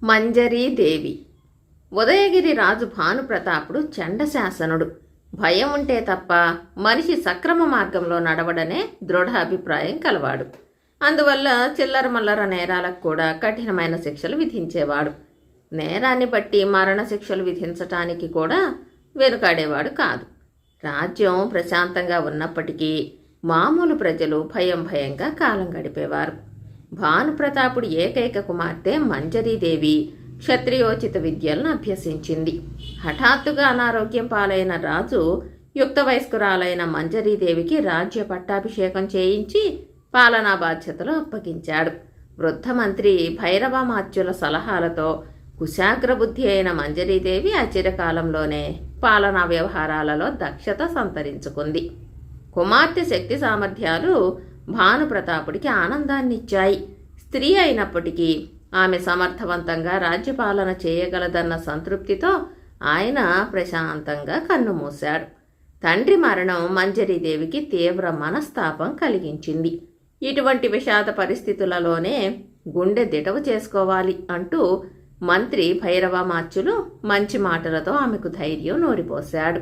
మంజరీదేవి. ఉదయగిరి రాజు భానుప్రతాపుడు చండశాసనుడు. భయం ఉంటే తప్ప మనిషి సక్రమ మార్గంలో నడవడనే దృఢ అభిప్రాయం కలవాడు. అందువల్ల చిల్లర మల్లర నేరాలకు కూడా కఠినమైన శిక్షలు విధించేవాడు. నేరాన్ని బట్టి మరణ శిక్షలు విధించటానికి కూడా వెనుకాడేవాడు కాదు. రాజ్యం ప్రశాంతంగా ఉన్నప్పటికీ మామూలు ప్రజలు భయంగా కాలం గడిపేవారు. భానుప్రతాపుడి ఏకైక కుమార్తె మంజరీదేవి క్షత్రియోచిత విద్యలను అభ్యసించింది. హఠాత్తుగా అనారోగ్యం పాలైన రాజు యుక్త వయస్కురాలైన మంజరీదేవికి రాజ్య పట్టాభిషేకం చేయించి పాలనా బాధ్యతలు అప్పగించాడు. వృద్ధ మంత్రి భైరవమాత్యుల సలహాలతో కుశాగ్రబుద్ధి అయిన మంజరీదేవి అచిరకాలంలోనే పాలనా వ్యవహారాలలో దక్షత సంతరించుకుంది. కుమార్తె శక్తి సామర్థ్యాలు భానుప్రతాపుడికి ఆనందాన్నిచ్చాయి. స్త్రీ అయినప్పటికీ ఆమె సమర్థవంతంగా రాజ్యపాలన చేయగలదన్న సంతృప్తితో ఆయన ప్రశాంతంగా కన్నుమూశాడు. తండ్రి మరణం మంజరీదేవికి తీవ్ర మనస్తాపం కలిగించింది. ఇటువంటి విషాద పరిస్థితులలోనే గుండె దిటవు చేసుకోవాలి అంటూ మంత్రి భైరవమాత్యులు మంచి మాటలతో ఆమెకు ధైర్యం నూరిపోశాడు.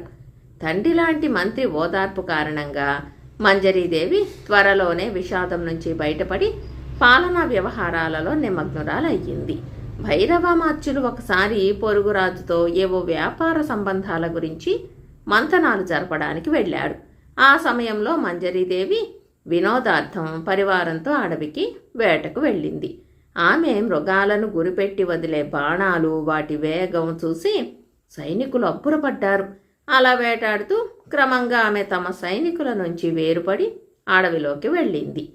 తండ్రిలాంటి మంత్రి ఓదార్పు కారణంగా మంజరీదేవి త్వరలోనే విషాదం నుంచి బయటపడి పాలనా వ్యవహారాలలో నిమగ్నురాలయ్యింది. భైరవమాత్యులు ఒకసారి పొరుగురాజుతో ఏవో వ్యాపార సంబంధాల గురించి మంతనాలు జరపడానికి వెళ్ళాడు. ఆ సమయంలో మంజరీదేవి వినోదార్థం పరివారంతో అడవికి వేటకు వెళ్ళింది. ఆమె మృగాలను గురిపెట్టి వదిలే బాణాలు, వాటి వేగం చూసి సైనికులు అబ్బురపడ్డారు. అలా వేటాడుతూ క్రమంగా ఆమె తమ సైనికుల నుంచి వేరుపడి అడవిలోకి వెళ్ళింది.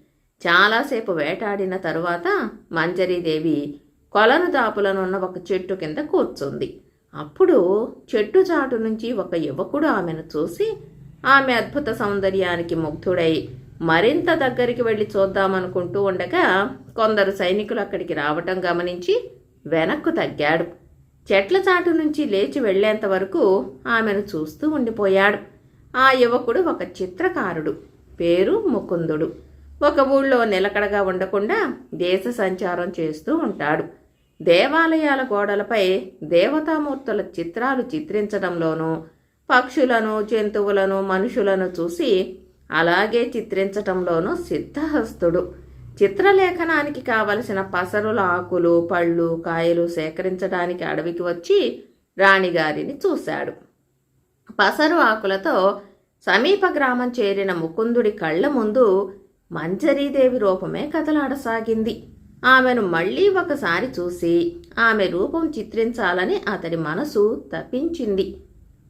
చాలాసేపు వేటాడిన తరువాత మంజరీదేవి కొలను దాపులనున్న ఒక చెట్టు కింద కూర్చుంది. అప్పుడు చెట్టు చాటు నుంచి ఒక యువకుడు ఆమెను చూసి ఆమె అద్భుత సౌందర్యానికి ముగ్ధుడై మరింత దగ్గరికి వెళ్ళి చూద్దామనుకుంటూ ఉండగా కొందరు సైనికులు అక్కడికి రావటం గమనించి వెనక్కు తగ్గాడు. చెట్ల చాటు నుంచి లేచి వెళ్లేంత వరకు ఆమెను చూస్తూ ఉండిపోయాడు. ఆ యువకుడు ఒక చిత్రకారుడు. పేరు ముకుందుడు. ఒక ఊళ్ళో నిలకడగా ఉండకుండా దేశ సంచారం చేస్తూ ఉంటాడు. దేవాలయాల గోడలపై దేవతామూర్తుల చిత్రాలు చిత్రించడంలోనూ, పక్షులను, జంతువులను, మనుషులను చూసి అలాగే చిత్రించటంలోనూ సిద్ధహస్తుడు. చిత్రలేఖనానికి కావలసిన పసరుల ఆకులు, పళ్ళు, కాయలు సేకరించడానికి అడవికి వచ్చి రాణిగారిని చూశాడు. పసరు ఆకులతో సమీప గ్రామం చేరిన ముకుందుడి కళ్ళ ముందు మంజరీదేవి రూపమే కదలాడసాగింది. ఆమెను మళ్లీ ఒకసారి చూసి ఆమె రూపం చిత్రించాలని అతడి మనసు తప్పించింది.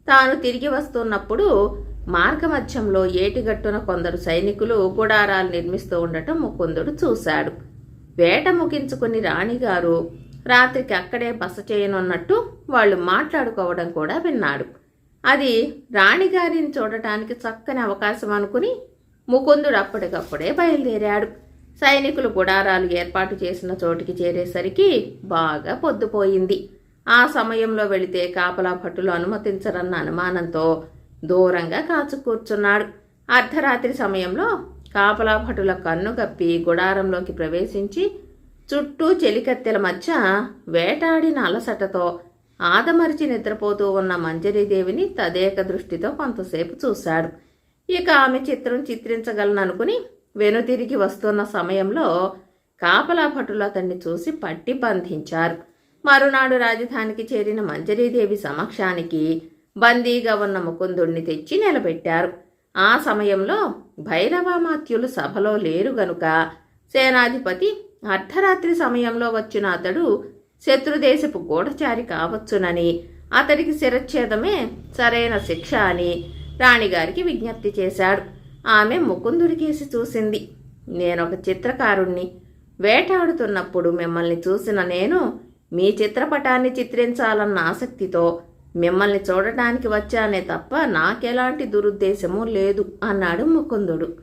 తాను తిరిగి వస్తున్నప్పుడు మార్గమధ్యంలో ఏటిగట్టున కొందరు సైనికులు గుడారాలు నిర్మిస్తూ ఉండటం ముకుందుడు చూశాడు. వేట ముగించుకుని రాణిగారు రాత్రికి అక్కడే బస చేయనున్నట్టు వాళ్ళు మాట్లాడుకోవడం కూడా విన్నాడు. అది రాణిగారిని చూడటానికి చక్కని అవకాశం అనుకుని ముకుందుడు అప్పటికప్పుడే బయలుదేరాడు. సైనికులు గుడారాలు ఏర్పాటు చేసిన చోటికి చేరేసరికి బాగా పొద్దుపోయింది. ఆ సమయంలో వెళితే కాపలా భటులు అనుమతించరన్న అనుమానంతో దూరంగా కాచు కూర్చున్నాడు. అర్ధరాత్రి సమయంలో కాపలా భటుల కన్ను కప్పి గుడారంలోకి ప్రవేశించి చుట్టూ చెలికత్తెల మధ్య వేటాడిన అలసటతో ఆదమరిచి నిద్రపోతూ ఉన్న మంజరీదేవిని తదేక దృష్టితో కొంతసేపు చూశాడు. ఇక ఆమె చిత్రం చిత్రించగలననుకుని వెనుతిరిగి వస్తున్న సమయంలో కాపలా భటులు అతన్ని చూసి పట్టి బంధించారు. మరునాడు రాజధానికి చేరిన మంజరీదేవి సమక్షానికి బందీగా ఉన్న ముకుందుణ్ణి తెచ్చి నిలబెట్టారు. ఆ సమయంలో భైరవమాత్యులు సభలో లేరు గనుక సేనాధిపతి అర్ధరాత్రి సమయంలో వచ్చిన అతడు శత్రుదేశపు గూఢచారి కావచ్చునని, అతడికి శిరచ్ఛేదమే సరైన శిక్ష అని రాణిగారికి విజ్ఞప్తి చేశాడు. ఆమె ముకుందుడికేసి చూసింది. నేనొక చిత్రకారుణ్ణి. వేటాడుతున్నప్పుడు మిమ్మల్ని చూసిన నేను మీ చిత్రపటాన్ని చిత్రించాలన్న ఆసక్తితో మిమ్మల్ని చూడటానికి వచ్చానే తప్ప నాకెలాంటి దురుద్దేశమూ లేదు అన్నాడు ముకుందుడు.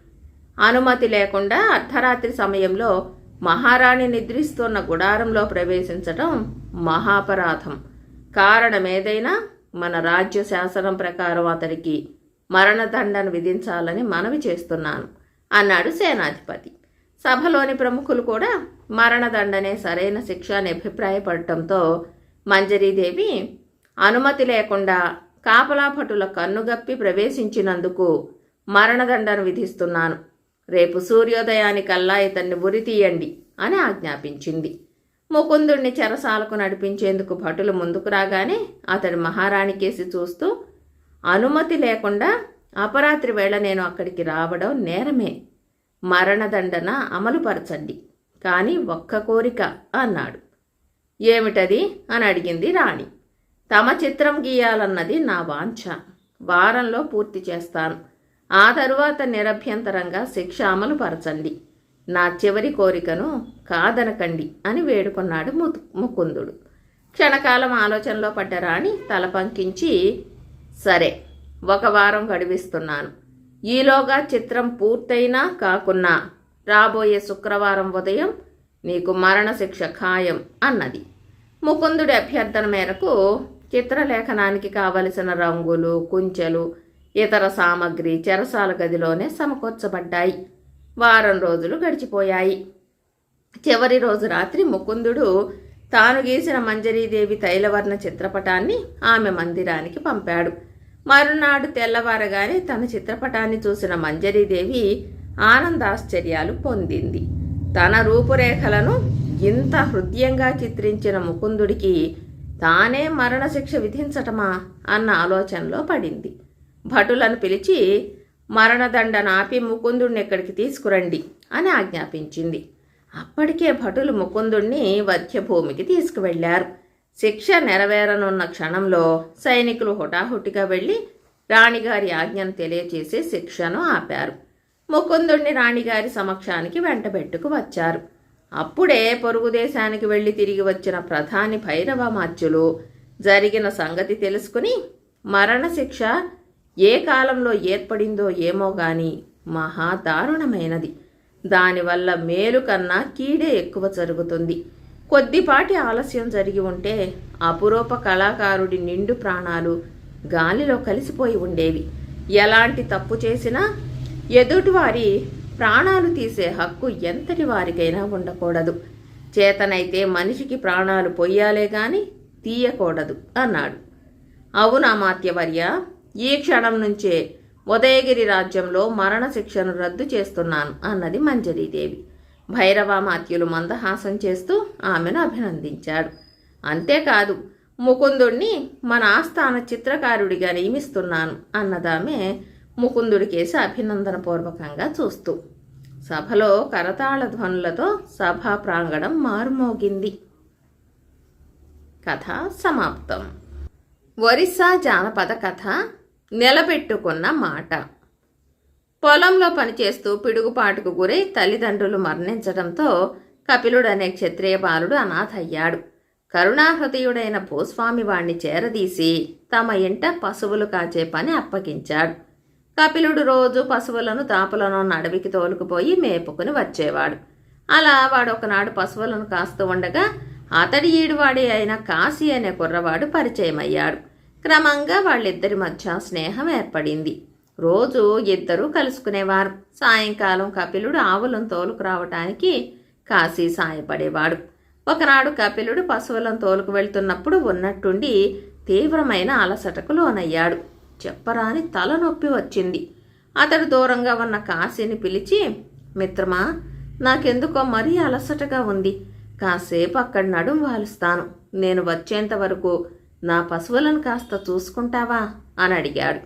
అనుమతి లేకుండా అర్ధరాత్రి సమయంలో మహారాణి నిద్రిస్తున్న గుడారంలో ప్రవేశించటం మహాపరాధం. కారణమేదైనా మన రాజ్య శాసనం ప్రకారం అతడికి మరణదండన విధించాలని మనవి చేస్తున్నాను అన్నాడు సేనాధిపతి. సభలోని ప్రముఖులు కూడా మరణదండనే సరైన శిక్ష అని అభిప్రాయపడటంతో మంజరీదేవి అనుమతి లేకుండా కాపలా భటుల కన్నుగప్పి ప్రవేశించినందుకు మరణదండను విధిస్తున్నాను. రేపు సూర్యోదయానికల్లా ఇతన్ని ఉరి తీయండి అని ఆజ్ఞాపించింది. ముకుందుణ్ణి చెరసాలకు నడిపించేందుకు భటులు ముందుకు రాగానే అతడు మహారాణి కేసి చూస్తూ, అనుమతి లేకుండా అపరాత్రి వేళ నేను అక్కడికి రావడం నేరమే. మరణదండన అమలుపరచండి, కానీ ఒక్క కోరిక అన్నాడు. ఏమిటది అని అడిగింది రాణి. తమ చిత్రం గీయాలన్నది నా వాంఛ. వారంలో పూర్తి చేస్తాను. ఆ తరువాత నిరభ్యంతరంగా శిక్ష అమలుపరచండి. నా చివరి కోరికను కాదనకండి అని వేడుకొన్నాడు ముకుందుడు. క్షణకాలం ఆలోచనలో పడ్డ రాణి తల పంకించి, సరే, 1 వారం గడివిస్తున్నాను. ఈలోగా చిత్రం పూర్తయినా కాకున్నా రాబోయే శుక్రవారం ఉదయం నీకు మరణశిక్ష ఖాయం అన్నది. ముకుందుడి అభ్యర్థన మేరకు చిత్రలేఖనానికి కావలసిన రంగులు, కుంచెలు, ఇతర సామగ్రి చెరసాల గదిలోనే సమకూర్చబడ్డాయి. వారం రోజులు గడిచిపోయాయి. చివరి రోజు రాత్రి ముకుందుడు తాను గీసిన మంజరీదేవి తైలవర్ణ చిత్రపటాన్ని ఆమె మందిరానికి పంపాడు. మరునాడు తెల్లవారగానే తన చిత్రపటాన్ని చూసిన మంజరీదేవి ఆనందాశ్చర్యాలు పొందింది. తన రూపురేఖలను ఇంత హృదయంగా చిత్రించిన ముకుందుడికి తానే మరణశిక్ష విధించటమా అన్న ఆలోచనలో పడింది. భటులను పిలిచి మరణదండన ఆపి ముకుందుడిని ఎక్కడికి తీసుకురండి అని ఆజ్ఞాపించింది. అప్పటికే భటులు ముకుందుణ్ణి వధ్యభూమికి తీసుకువెళ్లారు. శిక్ష నెరవేరనున్న క్షణంలో సైనికులు హుటాహుటిగా వెళ్లి రాణిగారి ఆజ్ఞను తెలియచేసి శిక్షను ఆపారు. ముకుందుణ్ణి రాణిగారి సమక్షానికి వెంటబెట్టుకు వచ్చారు. అప్పుడే పొరుగు దేశానికి వెళ్లి తిరిగి వచ్చిన ప్రధాని భైరవమాత్యులు జరిగిన సంగతి తెలుసుకుని మరణశిక్ష ఏ కాలంలో ఏర్పడిందో ఏమో గాని మహా దారుణమైనది. దానివల్ల మేలు కన్నా కీడే ఎక్కువ జరుగుతుంది. కొద్దిపాటి ఆలస్యం జరిగి ఉంటే అపురూప కళాకారుడి నిండు ప్రాణాలు గాలిలో కలిసిపోయి ఉండేవి. ఎలాంటి తప్పు చేసినా ఎదుటివారి ప్రాణాలు తీసే హక్కు ఎంతటి వారికైనా ఉండకూడదు. చేతనైతే మనిషికి ప్రాణాలు పొయ్యాలే గాని తీయకూడదు అన్నాడు. అవునా మాత్యవర్య, ఈ క్షణం నుంచే ఉదయగిరి రాజ్యంలో మరణశిక్షను రద్దు చేస్తున్నాను అన్నది మంజరీదేవి. భైరవమాత్యులు మందహాసం చేస్తూ ఆమెను అభినందించాడు. అంతేకాదు, ముకుందుణ్ణి మన ఆస్థాన చిత్రకారుడిగా నియమిస్తున్నాను అన్నదామె ముకుందుడికేసి అభినందనపూర్వకంగా చూస్తూ. సభలో కరతాళ ధ్వనులతో సభా ప్రాంగణం మారుమోగింది. కథ సమాప్తం. ఒరిస్సా జానపద కథ నిలబెట్టుకున్న మాట. పొలంలో పనిచేస్తూ పిడుగుపాటుకు గురై తల్లిదండ్రులు మరణించడంతో కపిలుడనే క్షత్రియ బాలుడు అనాథయ్యాడు. కరుణాహృదయుడైన భూస్వామి వాణ్ణి చేరదీసి తమ ఇంట పశువులు కాచే పని అప్పగించాడు. కపిలుడు రోజు పశువులను దాపులను అడవికి తోలుకుపోయి మేపుకుని వచ్చేవాడు. అలా వాడొకనాడు పశువులను కాస్తూ ఉండగా అతడి ఈడువాడే అయిన కాశీ అనే కుర్రవాడు పరిచయమయ్యాడు. క్రమంగా వాళ్ళిద్దరి మధ్య స్నేహం ఏర్పడింది. రోజు ఇద్దరూ కలుసుకునేవారు. సాయంకాలం కపిలుడు ఆవులను తోలుకురావటానికి కాశీ సాయపడేవాడు. ఒకనాడు కపిలుడు పశువులను తోలుకు వెళ్తున్నప్పుడు ఉన్నట్టుండి తీవ్రమైన అలసటకు లోనయ్యాడు. చెప్పరాని తలనొప్పి వచ్చింది. అతడు దూరంగా ఉన్న కాశీని పిలిచి, మిత్రమా, నాకెందుకో మరీ అలసటగా ఉంది. కాసేపు అక్కడ నడుం వాలుస్తాను. నేను వచ్చేంత వరకు నా పశువులను కాస్త చూసుకుంటావా అని అడిగాడు.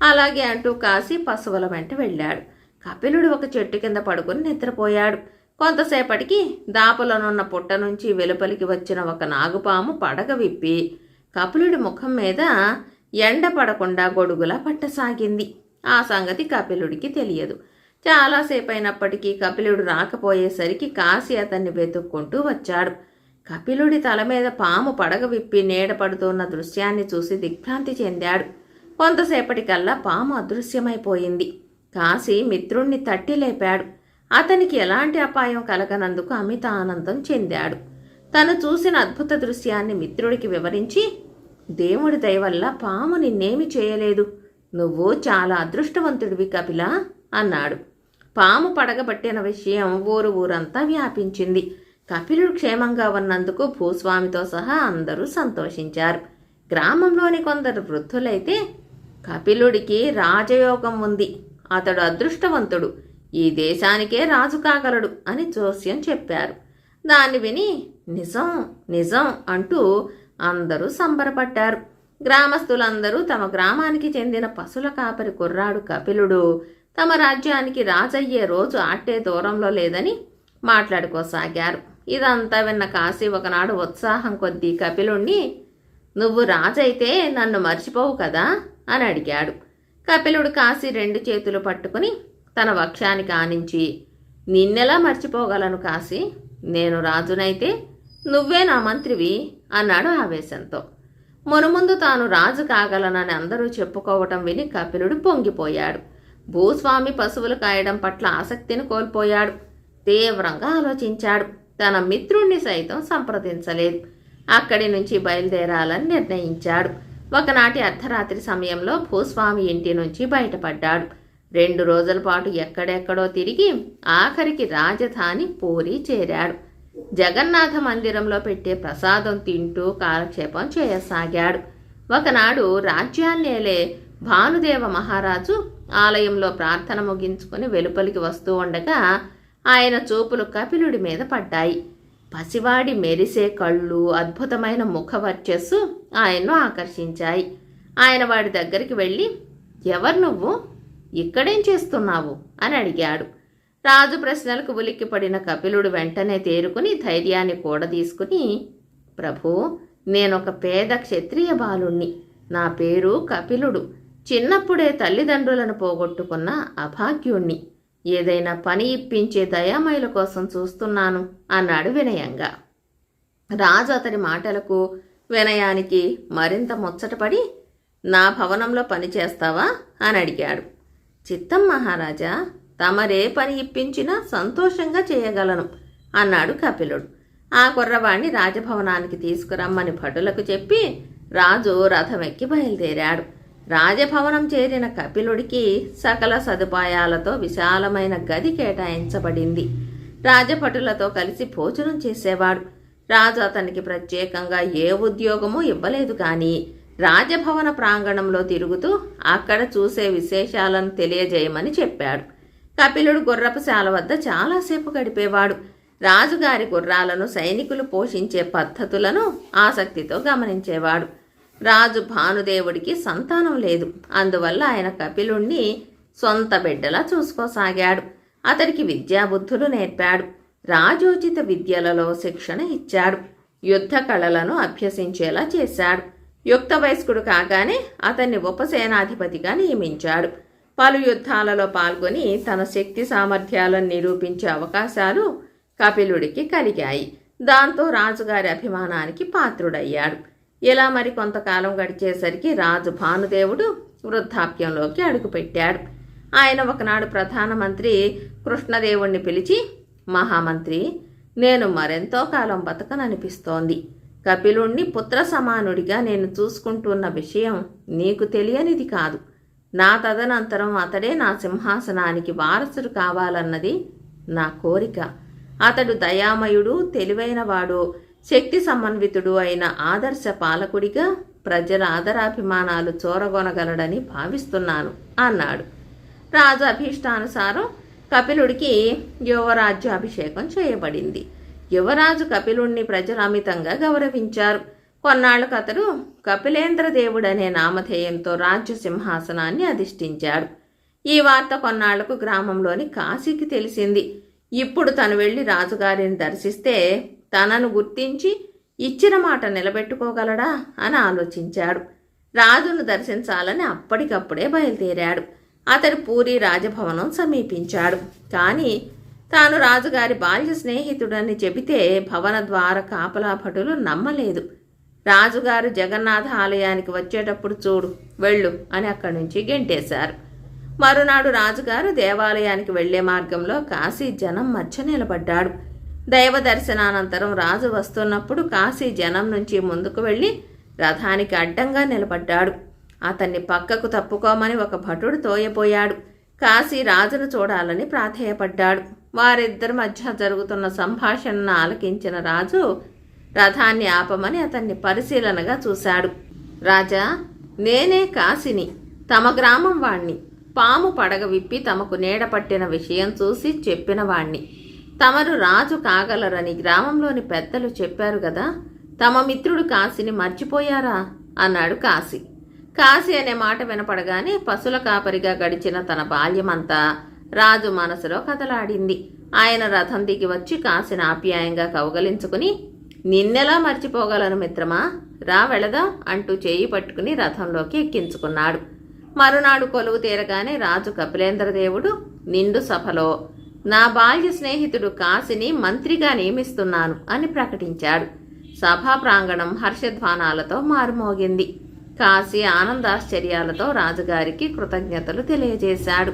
అలాగే అంటూ కాశీ పశువుల వెంట వెళ్ళాడు. కపిలుడు ఒక చెట్టు కింద పడుకుని నిద్రపోయాడు. కొంతసేపటికి దాపులనున్న పుట్ట నుంచి వెలుపలికి వచ్చిన ఒక నాగుపాము పడగ విప్పి కపిలుడి ముఖం మీద ఎండ పడకుండా గొడుగులా పట్టసాగింది. ఆ సంగతి కపిలుడికి తెలియదు. చాలాసేపు అయినప్పటికీ కపిలుడు రాకపోయేసరికి కాశీ అతన్ని వెతుక్కుంటూ వచ్చాడు. కపిలుడి తల మీద పాము పడగ విప్పి నీడ పడుతున్న దృశ్యాన్ని చూసి దిగ్భ్రాంతి చెందాడు. కొంతసేపటికల్లా పాము అదృశ్యమైపోయింది. కాశీ మిత్రుణ్ణి తట్టి లేపాడు. అతనికి ఎలాంటి అపాయం కలగనందుకు అమిత ఆనందం చెందాడు. తను చూసిన అద్భుత దృశ్యాన్ని మిత్రుడికి వివరించి, దేవుడి దయవల్ల పాము నిన్నేమి చేయలేదు. నువ్వు చాలా అదృష్టవంతుడివి కపిల అన్నాడు. పాము పడగబట్టిన విషయం ఊరంతా వ్యాపించింది. కపిలుడు క్షేమంగా ఉన్నందుకు భూస్వామితో సహా అందరూ సంతోషించారు. గ్రామంలోని కొందరు వృద్ధులైతే కపిలుడికి రాజయోగం ఉంది, అతడు అదృష్టవంతుడు, ఈ దేశానికే రాజు కాగలడు అని జోస్యం చెప్పారు. దాన్ని విని నిజం నిజం అంటూ అందరూ సంబరపడ్డారు. గ్రామస్తులందరూ తమ గ్రామానికి చెందిన పశుల కాపరి కుర్రాడు కపిలుడు తమ రాజ్యానికి రాజయ్యే రోజు ఆట్టే దూరంలో లేదని మాట్లాడుకోసాగారు. ఇదంతా విన్న కాశీ ఒకనాడు ఉత్సాహం కొద్దీ కపిలుణ్ణి, నువ్వు రాజైతే నన్ను మర్చిపోవు కదా అని అడిగాడు. కపిలుడు కాశీ 2 చేతులు పట్టుకుని తన వక్షానికి ఆనించి, నిన్నెలా మర్చిపోగలను కాశీ, నేను రాజునైతే నువ్వే నా మంత్రివి అన్నాడు ఆవేశంతో. మునుముందు తాను రాజు కాగలనని అందరూ చెప్పుకోవటం విని కపిలుడు పొంగిపోయాడు. భూస్వామి పశువులు కాయడం పట్ల ఆసక్తిని కోల్పోయాడు. తీవ్రంగా ఆలోచించాడు. తన మిత్రుణ్ణి సైతం సంప్రదించలేదు. అక్కడి నుంచి బయలుదేరాలని నిర్ణయించాడు. ఒకనాటి అర్ధరాత్రి సమయంలో భూస్వామి ఇంటి నుంచి బయటపడ్డాడు. 2 రోజుల పాటు ఎక్కడెక్కడో తిరిగి ఆఖరికి రాజధాని పూరి చేరాడు. జగన్నాథ మందిరంలో పెట్టే ప్రసాదం తింటూ కాలక్షేపం చేయసాగాడు. ఒకనాడు రాజ్యాన్నేలే భానుదేవ మహారాజు ఆలయంలో ప్రార్థన ముగించుకుని వెలుపలికి వస్తూ ఉండగా ఆయన చూపులు కపిలుడి మీద పడ్డాయి. పసివాడి మెరిసే కళ్ళు, అద్భుతమైన ముఖ వర్చస్సు ఆయన్ను ఆకర్షించాయి. ఆయన వాడి దగ్గరికి వెళ్ళి, ఎవరు నువ్వు, ఇక్కడేం చేస్తున్నావు అని అడిగాడు. రాజు ప్రశ్నలకు ఉలిక్కిపడిన కపిలుడు వెంటనే తేరుకుని ధైర్యాన్ని కూడదీసుకుని, ప్రభూ, నేనొక పేద క్షత్రియ బాలుణ్ణి, నా పేరు కపిలుడు, చిన్నప్పుడే తల్లిదండ్రులను పోగొట్టుకున్న అభాగ్యుణ్ణి, ఏదైనా పని ఇప్పించే దయామయుల కోసం చూస్తున్నాను అన్నాడు వినయంగా. రాజు అతడి మాటలకు వినయానికి మరింత ముచ్చటపడి, నా భవనంలో పని చేస్తావా అని అడిగాడు. చిత్తం మహారాజా, తమరే పని ఇప్పించినా సంతోషంగా చేయగలను అన్నాడు కపిలుడు. ఆ కుర్రవాణ్ణి రాజభవనానికి తీసుకురమ్మని భటులకు చెప్పి రాజు రథమెక్కి బయలుదేరాడు. రాజభవనం చేరిన కపిలుడికి సకల సదుపాయాలతో విశాలమైన గది కేటాయించబడింది. రాజభటులతో కలిసి భోజనం చేసేవాడు. రాజు అతనికి ప్రత్యేకంగా ఏ ఉద్యోగమూ ఇవ్వలేదు, కానీ రాజభవన ప్రాంగణంలో తిరుగుతూ అక్కడ చూసే విశేషాలను తెలియజేయమని చెప్పాడు. కపిలుడు గుర్రపుశాల వద్ద చాలాసేపు గడిపేవాడు. రాజుగారి గుర్రాలను సైనికులు పోషించే పద్ధతులను ఆసక్తితో గమనించేవాడు. రాజు భానుదేవుడికి సంతానం లేదు. అందువల్ల ఆయన కపిలుణ్ణి సొంత బిడ్డలా చూసుకోసాగాడు. అతడికి విద్యాబుద్ధులు నేర్పాడు. రాజోచిత విద్యలలో శిక్షణ ఇచ్చాడు. యుద్ధ కళలను అభ్యసించేలా చేశాడు. యుక్త వయస్కుడు కాగానే అతన్ని ఉపసేనాధిపతిగా నియమించాడు. పలు యుద్ధాలలో పాల్గొని తన శక్తి సామర్థ్యాలను నిరూపించే అవకాశాలు కపిలుడికి కలిగాయి. దాంతో రాజుగారి అభిమానానికి పాత్రుడయ్యాడు. ఇలా మరి కొంతకాలం గడిచేసరికి రాజు భానుదేవుడు వృద్ధాప్యంలోకి అడుగుపెట్టాడు. ఆయన ఒకనాడు ప్రధానమంత్రి కృష్ణదేవుణ్ణి పిలిచి, మహామంత్రి, నేను మరెంతో కాలం బతకననిపిస్తోంది. కపిలుణ్ణి పుత్ర సమానుడిగా నేను చూసుకుంటున్న విషయం నీకు తెలియనిది కాదు. నా తదనంతరం అతడే నా సింహాసనానికి వారసుడు కావాలన్నది నా కోరిక. అతడు దయామయుడు, తెలివైనవాడు, శక్తి సమన్వితుడు అయిన ఆదర్శ పాలకుడిగా ప్రజల ఆదరాభిమానాలు చూరగొనగలడని భావిస్తున్నాను అన్నాడు. రాజు అభీష్టానుసారం కపిలుడికి యువరాజ్యాభిషేకం చేయబడింది. యువరాజు కపిలుణ్ణి ప్రజలు అమితంగా గౌరవించారు. కొన్నాళ్లకు అతడు కపిలేంద్రదేవుడనే నామధేయంతో రాజ్య సింహాసనాన్ని అధిష్ఠించాడు. ఈ వార్త కొన్నాళ్లకు గ్రామంలోని కాశీకి తెలిసింది. ఇప్పుడు తను వెళ్ళి రాజుగారిని దర్శిస్తే తనను గుర్తించి ఇచ్చిన మాట నిలబెట్టుకోగలడా అని ఆలోచించాడు. రాజును దర్శించాలని అప్పటికప్పుడే బయలుదేరాడు. అతడు పూరి రాజభవనం సమీపించాడు. కానీ తాను రాజుగారి బాల్య స్నేహితుడని చెబితే భవన ద్వార కాపలా భటులు నమ్మలేదు. రాజుగారు జగన్నాథ ఆలయానికి వచ్చేటప్పుడు చూడు, వెళ్ళు అని అక్కడి నుంచి గెంటేశారు. మరునాడు రాజుగారు దేవాలయానికి వెళ్లే మార్గంలో కాశీ జనం మధ్య నిలబడ్డాడు. దైవ దర్శనానంతరం రాజు వస్తున్నప్పుడు కాశీ జనం నుంచి ముందుకు వెళ్ళి రథానికి అడ్డంగా నిలబడ్డాడు. అతన్ని పక్కకు తప్పుకోమని ఒక భటుడు తోయబోయాడు. కాశీ రాజును చూడాలని ప్రాధేయపడ్డాడు. వారిద్దరి మధ్య జరుగుతున్న సంభాషణను ఆలకించిన రాజు రథాన్ని ఆపమని అతన్ని పరిశీలనగా చూశాడు. రాజా, నేనే కాశీని, తమ గ్రామం వాణ్ణి. పాము పడగ విప్పి తమకు నీడ పట్టిన విషయం చూసి చెప్పిన వాణ్ణి. తమరు రాజు కాగలరని గ్రామంలోని పెద్దలు చెప్పారు గదా, తమ మిత్రుడు కాశీని మర్చిపోయారా అన్నాడు కాశీ. కాశీ అనే మాట వినపడగానే పశుల కాపరిగా గడిచిన తన బాల్యమంతా రాజు మనసులో కదలాడింది. ఆయన రథం దిగి వచ్చి కాశీని ఆప్యాయంగా కౌగలించుకుని, నిన్నెలా మర్చిపోగలను మిత్రమా, రా వెళదాం అంటూ చేయి పట్టుకుని రథంలోకి ఎక్కించుకున్నాడు. మరునాడు కొలువు తీరగానే రాజు కపిలేంద్రదేవుడు నిండు సభలో నా బాల్య స్నేహితుడు కాశీని మంత్రిగా నియమిస్తున్నాను అని ప్రకటించాడు. సభా ప్రాంగణం హర్షధ్వానాలతో మారుమోగింది. కాశీ ఆనందాశ్చర్యాలతో రాజుగారికి కృతజ్ఞతలు తెలియజేశాడు.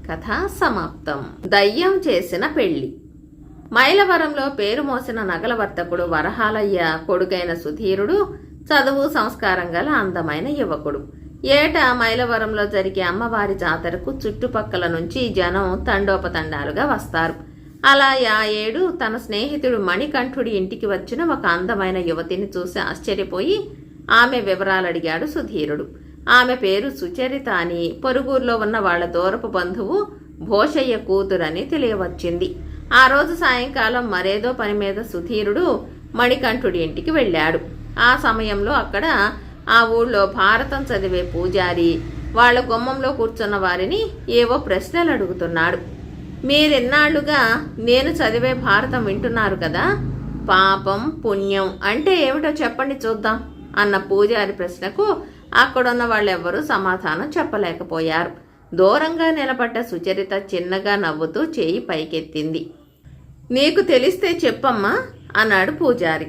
కథ సమాప్తం. దయ్యం చేసిన పెళ్లి. మైలవరంలో పేరు మోసిన నగల వర్తకుడు వరహాలయ్య కొడుకైన సుధీరుడు చదువు సంస్కారం గల అందమైన యువకుడు. ఏటా మైలవరంలో జరిగే అమ్మవారి జాతరకు చుట్టుపక్కల నుంచి జనం తండోపతండాలుగా వస్తారు. అలా ఆ ఏడు తన స్నేహితుడు మణికంఠుడి ఇంటికి వచ్చిన ఒక అందమైన యువతిని చూసి ఆశ్చర్యపోయి ఆమె వివరాలడిగాడు సుధీరుడు. ఆమె పేరు సుచరిత అని, పొరుగురులో ఉన్న వాళ్ల దూరపు బంధువు భోషయ్య కూతురని తెలియవచ్చింది. ఆ రోజు సాయంకాలం మరేదో పని మీద సుధీరుడు మణికంఠుడి ఇంటికి వెళ్ళాడు. ఆ సమయంలో అక్కడ ఆ ఊళ్ళో భారతం చదివే పూజారి వాళ్ల గుమ్మంలో కూర్చున్న వారిని ఏవో ప్రశ్నలు అడుగుతున్నాడు. మీరెన్నాళ్లుగా నేను చదివే భారతం వింటున్నారు కదా, పాపం పుణ్యం అంటే ఏమిటో చెప్పండి చూద్దాం అన్న పూజారి ప్రశ్నకు అక్కడున్న వాళ్ళెవ్వరూ సమాధానం చెప్పలేకపోయారు. దూరంగా నిలబడ్డ సుచరిత చిన్నగా నవ్వుతూ చేయి పైకెత్తింది. నీకు తెలిస్తే చెప్పమ్మా అన్నాడు పూజారి.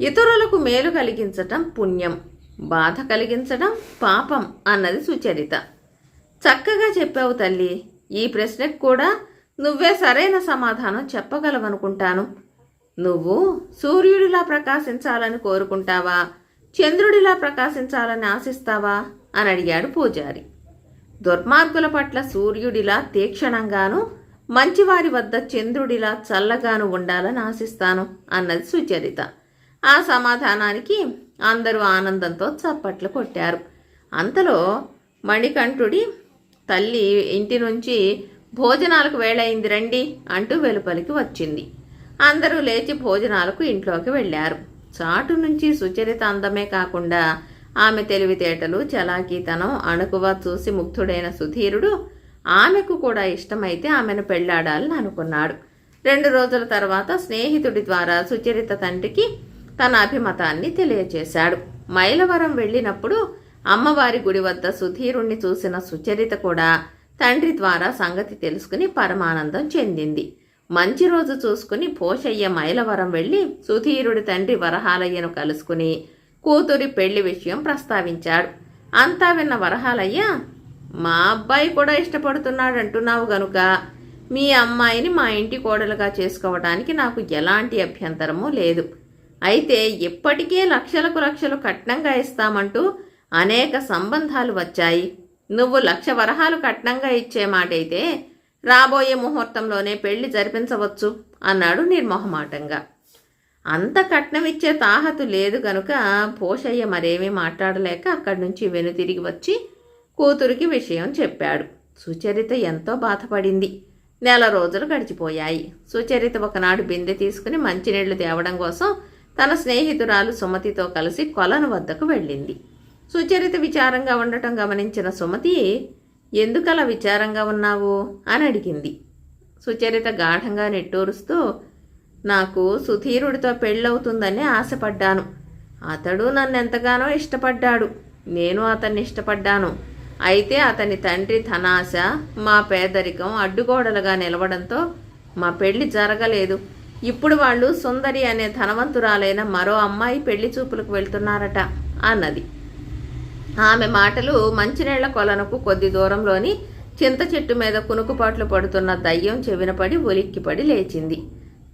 ఇతరులకు మేలు కలిగించటం పుణ్యం, బాధ కలిగించడం పాపం అన్నది సుచరిత. చక్కగా చెప్పావు తల్లి. ఈ ప్రశ్నకు కూడా నువ్వే సరైన సమాధానం చెప్పగలవనుకుంటాను. నువ్వు సూర్యుడిలా ప్రకాశించాలని కోరుకుంటావా, చంద్రుడిలా ప్రకాశించాలని ఆశిస్తావా అని అడిగాడు పూజారి. దుర్మార్గుల పట్ల సూర్యుడిలా తీక్షణంగాను, మంచివారి వద్ద చంద్రుడిలా చల్లగాను ఉండాలని ఆశిస్తాను అన్నది సుచరిత. ఆ సమాధానానికి అందరూ ఆనందంతో చప్పట్లు కొట్టారు. అంతలో మణికంఠుడి తల్లి ఇంటి నుంచి భోజనాలకు వేళయింది రండి అంటూ వెలుపలికి వచ్చింది. అందరూ లేచి భోజనాలకు ఇంట్లోకి వెళ్ళారు. చాటు నుంచి సుచరిత అందమే కాకుండా ఆమె తెలివితేటలు, చలాకీతనం, అణకువ చూసి ముగ్ధుడైన సుధీరుడు ఆమెకు కూడా ఇష్టమైతే ఆమెను పెళ్లాడాలని అనుకున్నాడు. 2 రోజుల తర్వాత స్నేహితుడి ద్వారా సుచరిత తండ్రికి తన అభిమతాన్ని తెలియచేశాడు. మైలవరం వెళ్ళినప్పుడు అమ్మవారి గుడి వద్ద సుధీరుణ్ణి చూసిన సుచరిత కూడా తండ్రి ద్వారా సంగతి తెలుసుకుని పరమానందం చెందింది. మంచి రోజు చూసుకుని భోషయ్య మైలవరం వెళ్ళి సుధీరుడి తండ్రి వరహాలయ్యను కలుసుకుని కూతురి పెళ్లి విషయం ప్రస్తావించాడు. అంతా విన్న వరహాలయ్య, మా అబ్బాయి కూడా ఇష్టపడుతున్నాడంటున్నావు గనుక మీ అమ్మాయిని మా ఇంటి కోడలుగా చేసుకోవడానికి నాకు ఎలాంటి అభ్యంతరమూ లేదు. అయితే ఇప్పటికే లక్షలకు లక్షలు కట్నంగా ఇస్తామంటూ అనేక సంబంధాలు వచ్చాయి. నువ్వు 1,00,000 వరహాలు కట్నంగా ఇచ్చే మాటైతే రాబోయే ముహూర్తంలోనే పెళ్లి జరిపించవచ్చు అన్నాడు నిర్మోహమాటంగా. అంత కట్నం ఇచ్చే తాహతు లేదు గనుక భోషయ్య మరేమీ మాట్లాడలేక అక్కడి నుంచి వెనుతిరిగి వచ్చి కూతురికి విషయం చెప్పాడు. సుచరిత ఎంతో బాధపడింది. 1 రోజులు గడిచిపోయాయి. సుచరిత ఒకనాడు బిందె తీసుకుని మంచినీళ్లు తేవడం కోసం తన స్నేహితురాలు సుమతితో కలిసి కొలను వద్దకు వెళ్ళింది. సుచరిత విచారంగా ఉండటం గమనించిన సుమతి, ఎందుకలా విచారంగా ఉన్నావు అని అడిగింది. సుచరిత గాఢంగా నిట్టూరుస్తూ, నాకు సుధీరుడితో పెళ్ళవుతుందని ఆశపడ్డాను. అతడు నన్నెంతగానో ఇష్టపడ్డాడు. నేను అతన్ని ఇష్టపడ్డాను. అయితే అతని తండ్రి ధనాశ, మా పేదరికం అడ్డుగోడలుగా నిలవడంతో మా పెళ్లి జరగలేదు. ఇప్పుడు వాళ్ళు సుందరి అనే ధనవంతురాలైన మరో అమ్మాయి పెళ్లి చూపులకు వెళ్తున్నారట అన్నది. ఆమె మాటలు మంచినీళ్ల కొలనుకు కొద్ది దూరంలోని చింత చెట్టు మీద కునుకుపాట్లు పడుతున్న దయ్యం చెవినపడి ఉలిక్కిపడి లేచింది.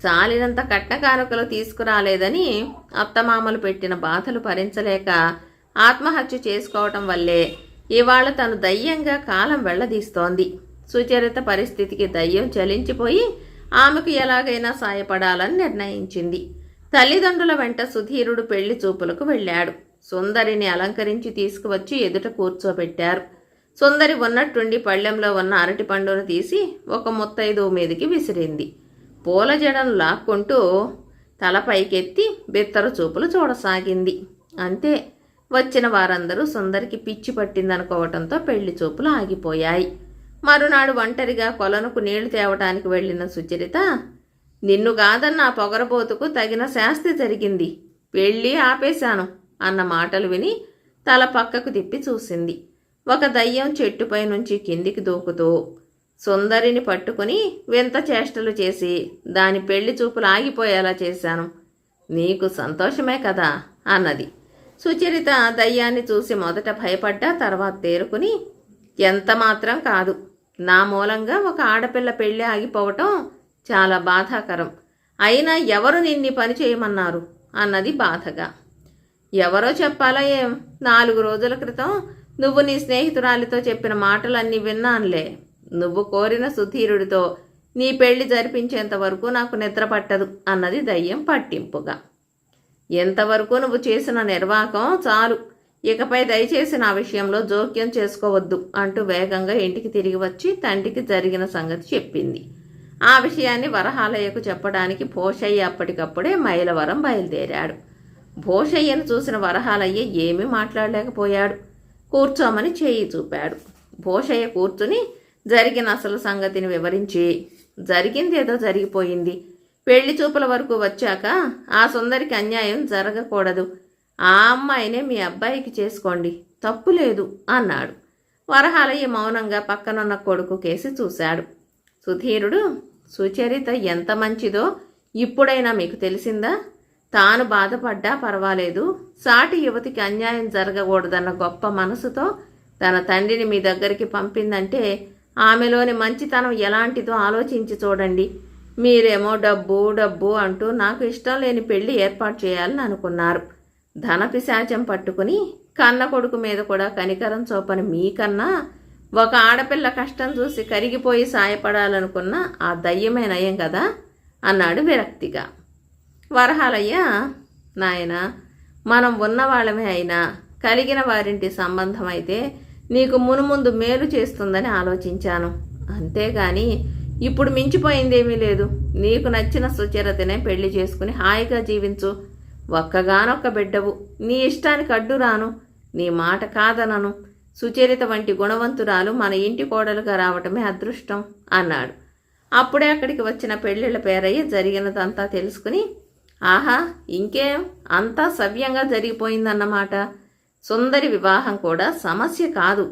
చాలినంత కట్న కానుకలు తీసుకురాలేదని అత్తమామలు పెట్టిన బాధలు భరించలేక ఆత్మహత్య చేసుకోవటం వల్లే ఇవాళ తను దయ్యంగా కాలం వెళ్లదీస్తోంది. సుచరిత పరిస్థితికి దయ్యం చలించిపోయి ఆమెకు ఎలాగైనా సాయపడాలని నిర్ణయించింది. తల్లిదండ్రుల వెంట సుధీరుడు పెళ్లి చూపులకు వెళ్ళాడు. సుందరిని అలంకరించి తీసుకువచ్చి ఎదుట కూర్చోబెట్టారు. సుందరి ఉన్నట్టుండి పళ్ళెంలో ఉన్న అరటి పండును తీసి ఒక ముత్తైదువు మీదికి విసిరింది. పూల జడను లాక్కుంటూ తల పైకెత్తి బిత్తర చూపులు చూడసాగింది. అంతే, వచ్చిన వారందరూ సుందరికి పిచ్చి పట్టిందనుకోవటంతో పెళ్లి చూపులు ఆగిపోయాయి. మరునాడు ఒంటరిగా కొలనుకు నీళ్లు తేవటానికి వెళ్లిన సుచరిత, నిన్ను కాదన్న ఆ పొగరబోతుకు తగిన శాస్తి జరిగింది, పెళ్ళి ఆపేశాను అన్న మాటలు విని తల పక్కకు తిప్పి చూసింది. ఒక దయ్యం చెట్టుపై నుంచి కిందికి దూకుతూ సుందరిని పట్టుకుని వింత చేష్టలు చేసి దాని పెళ్లి చూపులు ఆగిపోయేలా చేశాను. నీకు సంతోషమే కదా అన్నది. సుచరిత దయ్యాన్ని చూసి మొదట భయపడ్డా తర్వాత తేరుకుని, ఎంత మాత్రం కాదు, నా మూలంగా ఒక ఆడపిల్ల పెళ్లి ఆగిపోవటం చాలా బాధాకరం. అయినా ఎవరు నిన్ని పని చేయమన్నారు అన్నది బాధగా. ఎవరో చెప్పాలా ఏం, 4 రోజుల క్రితం నువ్వు నీ స్నేహితురాలితో చెప్పిన మాటలన్నీ విన్నానులే. నువ్వు కోరిన సుధీరుడితో నీ పెళ్లి జరిపించేంత వరకు నాకు నిద్ర పట్టదు అన్నది దయ్యం పట్టింపుగా. ఎంతవరకు నువ్వు చేసిన నిర్వాకం చాలు, ఇకపై దయచేసి నా విషయంలో జోక్యం చేసుకోవద్దు అంటూ వేగంగా ఇంటికి తిరిగి వచ్చి తండ్రికి జరిగిన సంగతి చెప్పింది. ఆ విషయాన్ని వరహాలయ్యకు చెప్పడానికి భోషయ్య అప్పటికప్పుడే మైలవరం బయలుదేరాడు. భోషయ్యను చూసిన వరహాలయ్య ఏమీ మాట్లాడలేకపోయాడు. కూర్చోమని చేయి చూపాడు. భోషయ్య కూర్చుని జరిగిన అసలు సంగతిని వివరించి, జరిగిందేదో జరిగిపోయింది, పెళ్లి చూపుల వరకు వచ్చాక ఆ సుందరికి అన్యాయం జరగకూడదు, ఆ అమ్మాయినే మీ అబ్బాయికి చేసుకోండి, తప్పు లేదు అన్నాడు. వరహాలయ్య మౌనంగా పక్కనున్న కొడుకు కేసి చూశాడు. సుధీరుడు, సుచరిత ఎంత మంచిదో ఇప్పుడైనా మీకు తెలిసిందా? తాను బాధపడ్డా పర్వాలేదు, సాటి యువతికి అన్యాయం జరగకూడదన్న గొప్ప మనసుతో తన తండ్రిని మీ దగ్గరికి పంపిందంటే ఆమెలోని మంచితనం ఎలాంటిదో ఆలోచించి చూడండి. మీరేమో డబ్బు డబ్బు అంటూ నాకు ఇష్టం లేని పెళ్లి ఏర్పాటు చేయాలని అనుకున్నారు. ధనపిశాచం పట్టుకుని కన్న కొడుకు మీద కూడా కనికరం చూపని మీకన్నా ఒక ఆడపిల్ల కష్టం చూసి కరిగిపోయి సాయపడాలనుకున్న ఆ దయ్యమే నయం కదా అన్నాడు విరక్తిగా. వరహాలయ్య, నాయన, మనం ఉన్నవాళ్ళమే అయినా కలిగిన వారింటి సంబంధం అయితే నీకు మునుముందు మేలు చేస్తుందని ఆలోచించాను. అంతేగాని ఇప్పుడు మించిపోయిందేమీ లేదు. నీకు నచ్చిన సుచరితనే పెళ్లి చేసుకుని హాయిగా జీవించు. ఒక్కగానొక్క బిడ్డవు, నీ ఇష్టానికి అడ్డురాను, నీ మాట కాదనను. సుచరిత వంటి గుణవంతురాలు మన ఇంటి కోడలుగా రావటమే అదృష్టం అన్నాడు. అప్పుడే అక్కడికి వచ్చిన పెళ్లిళ్ల పేరయ్య జరిగినదంతా తెలుసుకుని, ఆహా, ఇంకేం, అంతా సవ్యంగా జరిగిపోయిందన్నమాట. సుందరి వివాహం కూడా సమస్య కాదు.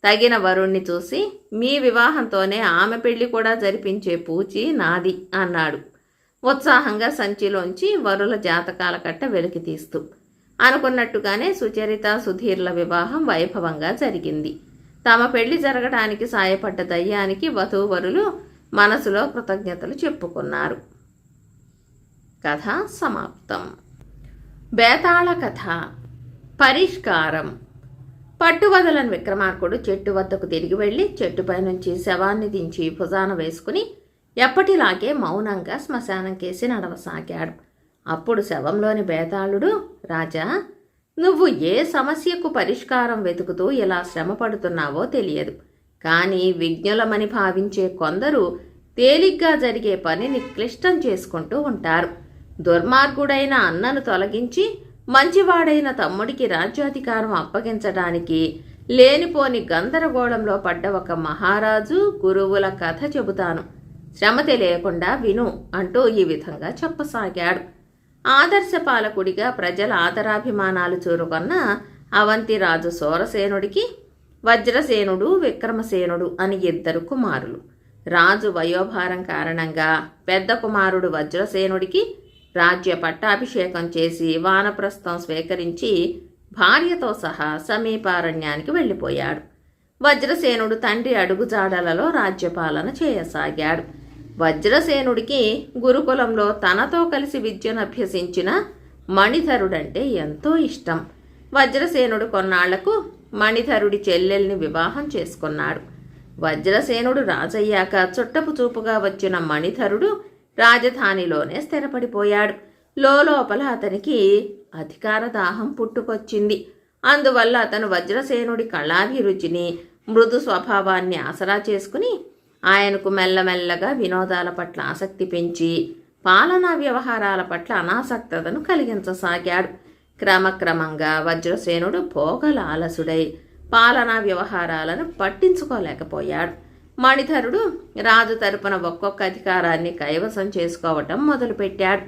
తగిన వరుణ్ణి చూసి మీ వివాహంతోనే ఆమె పెళ్లి కూడా జరిపించే పూచి నాది అన్నాడు ఉత్సాహంగా సంచిలోంచి వరుల జాతకాల కట్ట వెలికి తీస్తూ. అనుకున్నట్టుగానే సుచరిత సుధీర్ల వివాహం వైభవంగా జరిగింది. తమ పెళ్లి జరగడానికి సాయపడ్డ దయ్యానికి వధూవరులు మనసులో కృతజ్ఞతలు చెప్పుకున్నారు. కథ సమాప్తం. బేతాళ కథ పరిష్కారం. పట్టువదలని విక్రమార్కుడు చెట్టు వద్దకు తిరిగి వెళ్లి చెట్టుపై నుంచి శవాన్ని దించి భుజాన వేసుకుని ఎప్పటిలాగే మౌనంగా శ్మశానం కేసి నడవసాగాడు. అప్పుడు శవంలోని బేతాళుడు, రాజా, నువ్వు ఏ సమస్యకు పరిష్కారం వెతుకుతూ ఇలా శ్రమ పడుతున్నావో తెలియదు. కానీ విజ్ఞులమని భావించే కొందరు తేలిగ్గా జరిగే పనిని క్లిష్టం చేసుకుంటూ ఉంటారు. దుర్మార్గుడైన అన్నను తొలగించి మంచివాడైన తమ్ముడికి రాజ్యాధికారం అప్పగించడానికి లేనిపోని గందరగోళంలో పడ్డ ఒక మహారాజు గురువుల కథ చెబుతాను, శ్రమ తెలియకుండా విను అంటూ ఈ విధంగా చెప్పసాగాడు. ఆదర్శ పాలకుడిగా ప్రజల ఆదరాభిమానాలు చూరుకొన్న అవంతిరాజు సోరసేనుడికి వజ్రసేనుడు, విక్రమసేనుడు అని 2 కుమారులు. రాజు వయోభారం కారణంగా పెద్ద కుమారుడు వజ్రసేనుడికి రాజ్య పట్టాభిషేకం చేసి వానప్రస్థం స్వీకరించి భార్యతో సహా సమీపారణ్యానికి వెళ్ళిపోయాడు. వజ్రసేనుడు తండ్రి అడుగుజాడలలో రాజ్యపాలన చేయసాగాడు. వజ్రసేనుడికి గురుకులంలో తనతో కలిసి విద్యను అభ్యసించిన మణిధరుడంటే ఎంతో ఇష్టం. వజ్రసేనుడు కొన్నాళ్లకు మణిధరుడి చెల్లెల్ని వివాహం చేసుకున్నాడు. వజ్రసేనుడు రాజయ్యాక చుట్టపు చూపుగా వచ్చిన మణిధరుడు రాజధానిలోనే స్థిరపడిపోయాడు. లోపల అతనికి అధికార దాహం పుట్టుకొచ్చింది. అందువల్ల అతను వజ్రసేనుడి కళాభిరుచిని, మృదు స్వభావాన్ని ఆసరా చేసుకుని ఆయనకు మెల్లమెల్లగా వినోదాల పట్ల ఆసక్తి పెంచి పాలనా వ్యవహారాల పట్ల అనాసక్తతను కలిగించసాగాడు. క్రమక్రమంగా వజ్రసేనుడు భోగలాలసుడై పాలనా వ్యవహారాలను పట్టించుకోలేకపోయాడు. మణిధరుడు రాజు తరపున ఒక్కొక్క అధికారాన్ని కైవసం చేసుకోవటం మొదలుపెట్టాడు.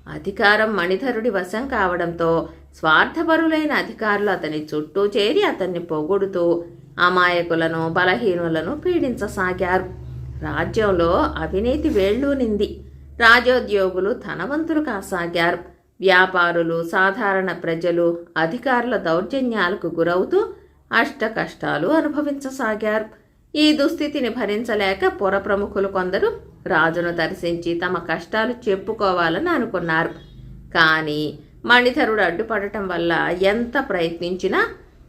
అధికారం మణిధరుడి వశం కావడంతో స్వార్థపరులైన అధికారులు అతని చుట్టూ చేరి అతన్ని పొగుడుతూ అమాయకులను, బలహీనులను పీడించసాగారు. రాజ్యంలో అవినీతి వేళ్ళూనింది. రాజోద్యోగులు ధనవంతులు కాసాగారు. వ్యాపారులు, సాధారణ ప్రజలు అధికారుల దౌర్జన్యాలకు గురవుతూ అష్ట కష్టాలు అనుభవించసాగారు. ఈ దుస్థితిని భరించలేక పురప్రముఖులు కొందరు రాజును దర్శించి తమ కష్టాలు చెప్పుకోవాలని అనుకున్నారు. కానీ మణిధరుడు అడ్డుపడటం వల్ల ఎంత ప్రయత్నించినా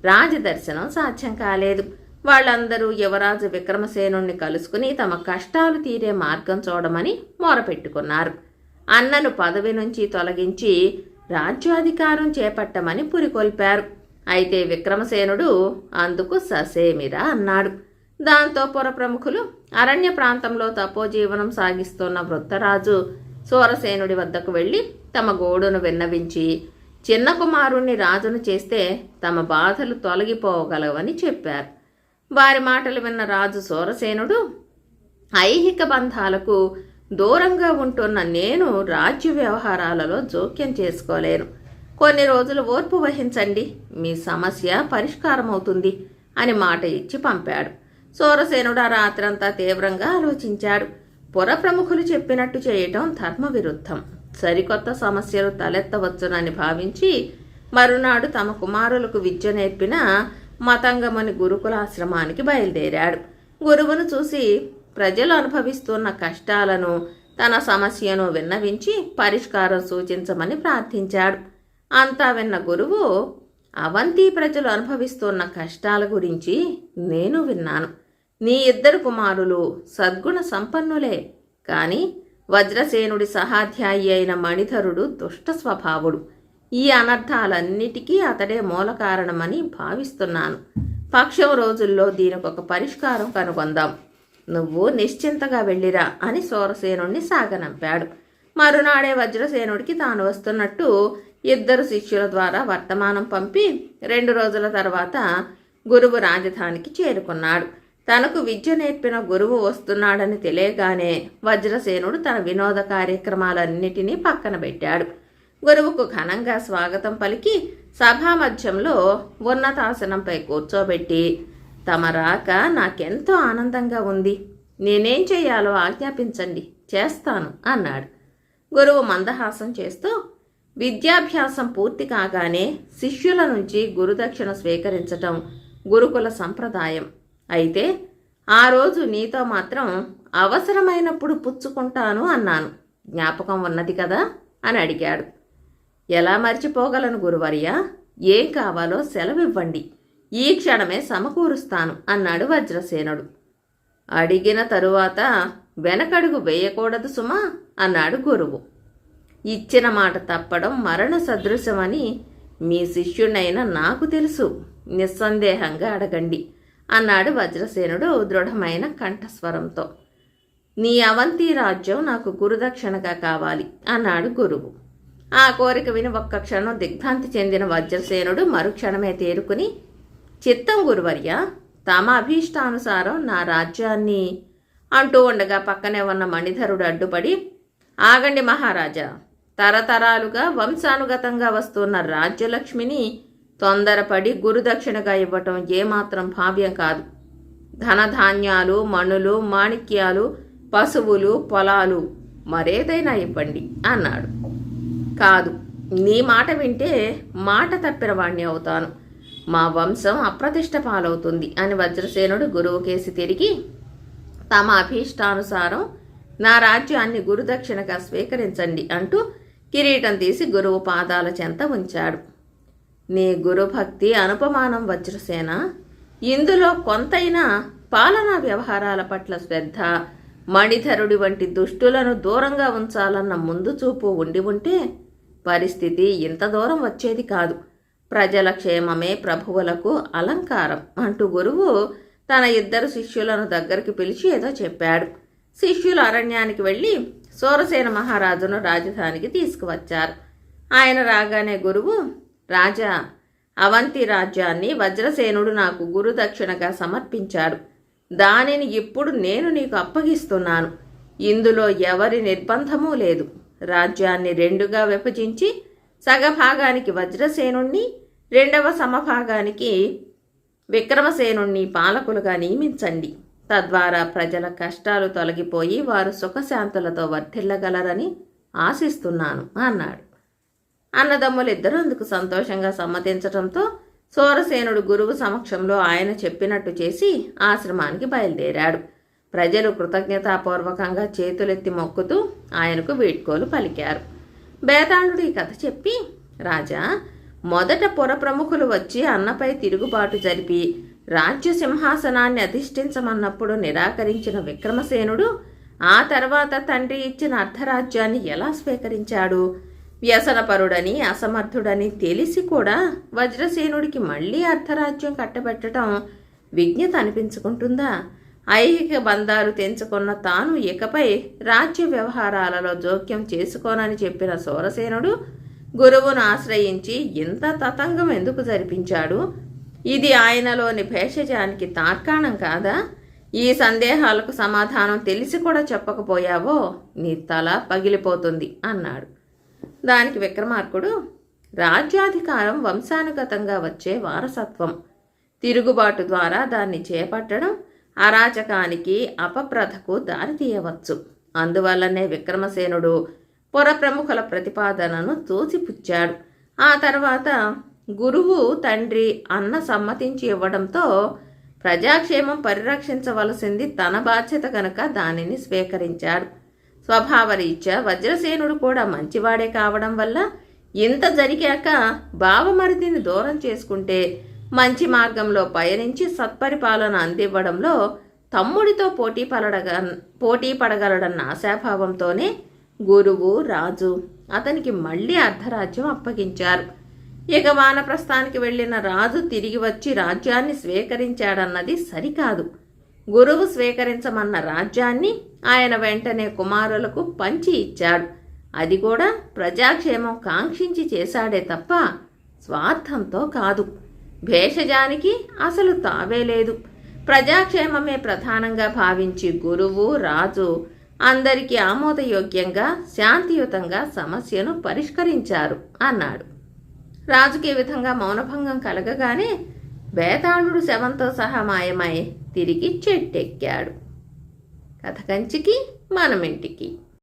రాజదర్శనం సాధ్యం కాలేదు. వాళ్ళందరూ యువరాజు విక్రమసేనుణ్ణి కలుసుకుని తమ కష్టాలు తీరే మార్గం చూడమని మొరపెట్టుకున్నారు. అన్నను పదవి నుంచి తొలగించి రాజ్యాధికారం చేపట్టమని పురికొల్పారు. అయితే విక్రమసేనుడు అందుకు ససేమిరా అన్నాడు. దాంతో పురప్రముఖులు అరణ్య ప్రాంతంలో తపోజీవనం సాగిస్తున్న వృత్తరాజు సూరసేనుడి వద్దకు వెళ్ళి తమ గోడును విన్నవించి చిన్న కుమారుణ్ణి రాజును చేస్తే తమ బాధలు తొలగిపోగలవని చెప్పారు. వారి మాటలు విన్న రాజు సూరసేనుడు, ఐహిక బంధాలకు దూరంగా ఉంటున్న నేను రాజ్య వ్యవహారాలలో జోక్యం చేసుకోలేను. కొన్ని రోజులు ఓర్పు వహించండి, మీ సమస్య పరిష్కారమవుతుంది అని మాట ఇచ్చి పంపాడు. సూరసేనుడు ఆ రాత్రంతా తీవ్రంగా ఆలోచించాడు. పురప్రముఖులు చెప్పినట్టు చేయటం ధర్మ విరుద్ధం. సరికొత్త సమస్యలు తలెత్తవచ్చునని భావించి మరునాడు తమ కుమారులకు విద్య నేర్పిన మతంగముని గురుకులాశ్రమానికి బయలుదేరాడు. గురువును చూసి ప్రజలు అనుభవిస్తున్న కష్టాలను, తన సమస్యను విన్నవించి పరిష్కారం సూచించమని ప్రార్థించాడు. అంతా విన్న గురువు, అవంతి ప్రజలు అనుభవిస్తున్న కష్టాల గురించి నేను విన్నాను. నీ ఇద్దరు కుమారులు సద్గుణ సంపన్నులే, కానీ వజ్రసేనుడి సహాధ్యాయి అయిన మణిధరుడు దుష్ట స్వభావుడు. ఈ అనర్థాలన్నిటికీ అతడే మూల కారణమని భావిస్తున్నాను. పక్షం రోజుల్లో దీనికొక పరిష్కారం కనుగొందాం. నువ్వు నిశ్చింతగా వెళ్ళిరా అని సూరసేనుణ్ణి సాగనంపాడు. మరునాడే వజ్రసేనుడికి తాను వస్తున్నట్టు ఇద్దరు శిష్యుల ద్వారా వర్తమానం పంపి 2 రోజుల తర్వాత గురువు రాజధానికి చేరుకున్నాడు. తనకు విద్య నేర్పిన గురువు వస్తున్నాడని తెలియగానే వజ్రసేనుడు తన వినోద కార్యక్రమాలన్నిటినీ పక్కన పెట్టాడు. గురువుకు ఘనంగా స్వాగతం పలికి సభామధ్యంలో ఉన్నతాసనంపై కూర్చోబెట్టి, తమ రాక నాకెంతో ఆనందంగా ఉంది. నేనేం చేయాలో ఆజ్ఞాపించండి, చేస్తాను అన్నాడు. గురువు మందహాసం చేస్తూ, విద్యాభ్యాసం పూర్తి కాగానే శిష్యుల నుంచి గురుదక్షిణ స్వీకరించటం గురుకుల సంప్రదాయం. అయితే ఆ రోజు నీతో మాత్రం అవసరమైనప్పుడు పుచ్చుకుంటాను అన్నాను. జ్ఞాపకం ఉన్నది కదా అని అడిగాడు. ఎలా మర్చిపోగలను గురువర్య? ఏం కావాలో సెలవివ్వండి, ఈ క్షణమే సమకూరుస్తాను అన్నాడు వజ్రసేనుడు. అడిగిన తరువాత వెనకడుగు వేయకూడదు సుమా అన్నాడు గురువు. ఇచ్చిన మాట తప్పడం మరణ సదృశమని మీ శిష్యునైనా నాకు తెలుసు, నిస్సందేహంగా అడగండి అన్నాడు వజ్రసేనుడు దృఢమైన కంఠస్వరంతో. నీ అవంతి రాజ్యం నాకు గురుదక్షిణగా కావాలి అన్నాడు గురువు. ఆ కోరిక విని ఒక్క క్షణం దిగ్భ్రాంతి చెందిన వజ్రసేనుడు మరుక్షణమే తేరుకుని, చిత్తం గురువర్య, తమ అభీష్టానుసారం నా రాజ్యాన్ని అంటూ ఉండగా పక్కనే ఉన్న మణిధరుడు అడ్డుపడి, ఆగండి మహారాజా, తరతరాలుగా వంశానుగతంగా వస్తున్న రాజ్యలక్ష్మిని తొందరపడి గురుదక్షిణగా ఇవ్వటం ఏమాత్రం భావ్యం కాదు. ధనధాన్యాలు, మణులు, మాణిక్యాలు, పశువులు, పొలాలు మరేదైనా ఇవ్వండి అన్నాడు. కాదు, నీ మాట వింటే మాట తప్పిన వాణ్ణి అవుతాను, మా వంశం అప్రతిష్ట పాలవుతుంది అని వజ్రసేనుడు గురువు కేసి తిరిగి, తమ అభీష్టానుసారం నా రాజ్యాన్ని గురుదక్షిణగా స్వీకరించండి అంటూ కిరీటం తీసి గురువు పాదాల చెంత ఉంచాడు. నీ గురుభక్తి అనుపమానం వజ్రసేన. ఇందులో కొంతైనా పాలనా వ్యవహారాల పట్ల శ్రద్ధ, మణిధరుడి వంటి దుష్టులను దూరంగా ఉంచాలన్న ముందు చూపు ఉండి ఉంటే పరిస్థితి ఇంత దూరం వచ్చేది కాదు. ప్రజల క్షేమమే ప్రభువులకు అలంకారం అంటూ గురువు తన 2 శిష్యులను దగ్గరికి పిలిచి ఏదో చెప్పాడు. శిష్యులు అరణ్యానికి వెళ్ళి సూరసేన మహారాజును రాజధానికి తీసుకువచ్చారు. ఆయన రాగానే గురువు, రాజా, అవంతి రాజ్యాన్ని వజ్రసేనుడు నాకు గురుదక్షిణగా సమర్పించాడు. దానిని ఇప్పుడు నేను నీకు అప్పగిస్తున్నాను. ఇందులో ఎవరి నిర్బంధమూ లేదు. రాజ్యాన్ని 2గా విభజించి సగభాగానికి వజ్రసేనుణ్ణి, 2వ సమభాగానికి విక్రమసేనుణ్ణి పాలకులుగా నియమించండి. తద్వారా ప్రజల కష్టాలు తొలగిపోయి వారు సుఖశాంతులతో వర్ధిల్లగలరని ఆశిస్తున్నాను అన్నాడు. అన్నదమ్ములిద్దరూ అందుకు సంతోషంగా సమ్మతించటంతో సూరసేనుడు గురువు సమక్షంలో ఆయన చెప్పినట్టు చేసి ఆశ్రమానికి బయలుదేరాడు. ప్రజలు కృతజ్ఞతాపూర్వకంగా చేతులెత్తి మొక్కుతూ ఆయనకు వీడ్కోలు పలికారు. బేతాళుడు ఈ కథ చెప్పి, రాజా, మొదట పుర ప్రముఖులు వచ్చి అన్నపై తిరుగుబాటు జరిపి రాజ్య సింహాసనాన్ని అధిష్ఠించమన్నప్పుడు నిరాకరించిన విక్రమసేనుడు ఆ తర్వాత తండ్రి ఇచ్చిన అర్ధరాజ్యాన్ని ఎలా స్వీకరించాడు? వ్యసనపరుడని, అసమర్థుడని తెలిసి కూడా వజ్రసేనుడికి మళ్లీ అర్ధరాజ్యం కట్టబెట్టడం విజ్ఞత అనిపించుకుంటుందా? ఐహిక బంధాలు తెంచుకున్న తాను ఇకపై రాజ్య వ్యవహారాలలో జోక్యం చేసుకోనని చెప్పిన సూరసేనుడు గురువును ఆశ్రయించి ఇంత తతంగం ఎందుకు జరిపించాడు? ఇది ఆయనలోని భేషజానికి తార్కాణం కాదా? ఈ సందేహాలకు సమాధానం తెలిసి కూడా చెప్పకపోయావో నీ తల పగిలిపోతుంది అన్నాడు. దానికి విక్రమార్కుడు, రాజ్యాధికారం వంశానుగతంగా వచ్చే వారసత్వం. తిరుగుబాటు ద్వారా దాన్ని చేపట్టడం అరాచకానికి, అపప్రథకు దారితీయవచ్చు. అందువల్లనే విక్రమసేనుడు పురప్రముఖుల ప్రతిపాదనను తోసిపుచ్చాడు. ఆ తర్వాత గురువు, తండ్రి, అన్న సమ్మతించి ఇవ్వడంతో ప్రజాక్షేమం పరిరక్షించవలసింది తన బాధ్యత కనుక దానిని స్వీకరించాడు. స్వభావరీత్యా వజ్రసేనుడు కూడా మంచివాడే కావడం వల్ల ఇంత జరిగాక బావమరిదిని దూరం చేసుకుంటే మంచి మార్గంలో పయనించి సత్పరిపాలన అందివ్వడంలో తమ్ముడితో పోటీ పడగలడన్న ఆశాభావంతోనే గురువు, రాజు అతనికి మళ్లీ అర్ధరాజ్యం అప్పగించారు. ఇక వానప్రస్థానికి వెళ్లిన రాజు తిరిగి వచ్చి రాజ్యాన్ని స్వీకరించాడన్నది సరికాదు. గురువు స్వీకరించమన్న రాజ్యాన్ని ఆయన వెంటనే కుమారులకు పంచి ఇచ్చాడు. అది కూడా ప్రజాక్షేమం కాంక్షించి చేశాడే తప్ప స్వార్థంతో కాదు. భేషజానికి అసలు తావే లేదు. ప్రజాక్షేమమే ప్రధానంగా భావించి గురువు, రాజు అందరికీ ఆమోదయోగ్యంగా, శాంతియుతంగా సమస్యను పరిష్కరించారు అన్నాడు. రాజుకి ఈ విధంగా మౌనభంగం కలగగానే బేతాళుడు శవంతో సహా మాయమై తిరిగి చెట్టెక్కాడు. కథ కంచికి మనమింటికి.